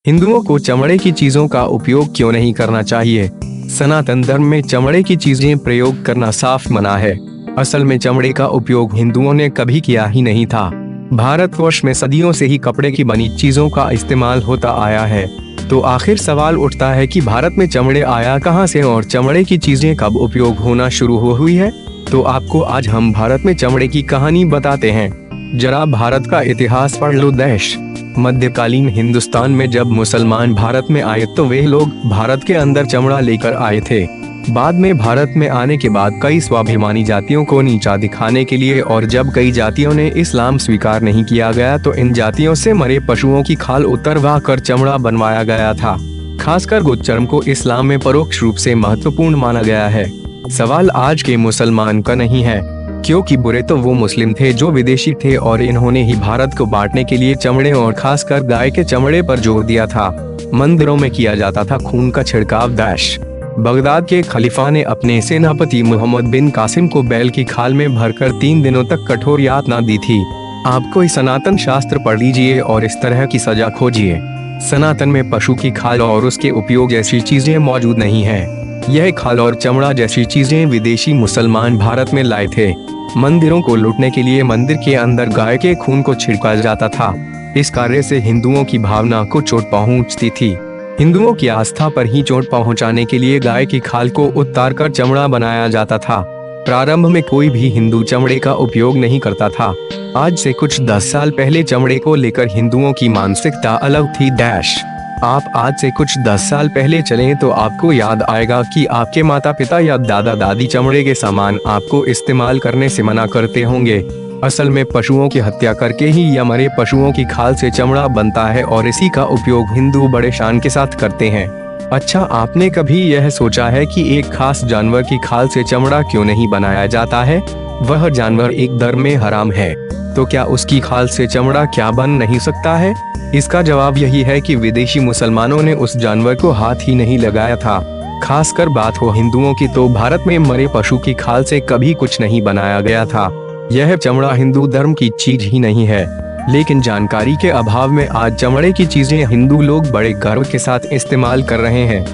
हिंदुओं को चमड़े की चीजों का उपयोग क्यों नहीं करना चाहिए? सनातन धर्म में चमड़े की चीजें प्रयोग करना साफ मना है। असल में चमड़े का उपयोग हिंदुओं ने कभी किया ही नहीं था। भारतवर्ष में सदियों से ही कपड़े की बनी चीजों का इस्तेमाल होता आया है। तो आखिर सवाल उठता है कि भारत में चमड़े आया कहां से और चमड़े की चीजें कब उपयोग होना शुरू हुई है? तो आपको आज हम भारत में चमड़े की कहानी बताते हैं। जरा भारत का इतिहास पढ़ लो देश। मध्यकालीन हिंदुस्तान में जब मुसलमान भारत में आए तो वे लोग भारत के अंदर चमड़ा लेकर आए थे। बाद में भारत में आने के बाद कई स्वाभिमानी जातियों को नीचा दिखाने के लिए और जब कई जातियों ने इस्लाम स्वीकार नहीं किया गया तो इन जातियों से मरे पशुओं की खाल उतरवा कर चमड़ा बनवाया गया था। खासकर गुच्चर्म को इस्लाम में परोक्ष रूप से महत्वपूर्ण माना गया है। सवाल आज के मुसलमान का नहीं है, क्योंकि बुरे तो वो मुस्लिम थे जो विदेशी थे और इन्होंने ही भारत को बांटने के लिए चमड़े और खासकर गाय के चमड़े पर जोर दिया था। मंदिरों में किया जाता था खून का छिड़काव। बगदाद के खलीफा ने अपने सेनापति मोहम्मद बिन कासिम को बैल की खाल में भरकर 3 दिनों तक कठोर यातना दी थी। आप कोई सनातन शास्त्र पढ़ लीजिए और इस तरह की सजा खोजिए। सनातन में पशु की खाल और उसके उपयोग जैसी चीजें मौजूद नहीं है। यह खाल और चमड़ा जैसी चीजें विदेशी मुसलमान भारत में लाए थे। मंदिरों को लूटने के लिए मंदिर के अंदर गाय के खून को छिड़का जाता था। इस कार्य से हिंदुओं की भावना को चोट पहुंचती थी। हिंदुओं की आस्था पर ही चोट पहुंचाने के लिए गाय की खाल को उतारकर चमड़ा बनाया जाता था। प्रारंभ में कोई भी हिंदू चमड़े का उपयोग नहीं करता था। आज से कुछ 10 साल पहले चमड़े को लेकर हिंदुओं की मानसिकता अलग थी। आप आज से कुछ 10 साल पहले चलें तो आपको याद आएगा कि आपके माता पिता या दादा दादी चमड़े के सामान आपको इस्तेमाल करने से मना करते होंगे। असल में पशुओं की हत्या करके ही या मरे पशुओं की खाल से चमड़ा बनता है और इसी का उपयोग हिंदू बड़े शान के साथ करते हैं। अच्छा, आपने कभी यह सोचा है कि एक खास जानवर की खाल से चमड़ा क्यों नहीं बनाया जाता है? वह जानवर एक धर्म में हराम है, तो क्या उसकी खाल से चमड़ा क्या बन नहीं सकता है? इसका जवाब यही है कि विदेशी मुसलमानों ने उस जानवर को हाथ ही नहीं लगाया था। खासकर बात हो हिंदुओं की तो भारत में मरे पशु की खाल से कभी कुछ नहीं बनाया गया था। यह चमड़ा हिंदू धर्म की चीज ही नहीं है। लेकिन जानकारी के अभाव में आज चमड़े की चीजें हिंदू लोग बड़े गर्व के साथ इस्तेमाल कर रहे हैं।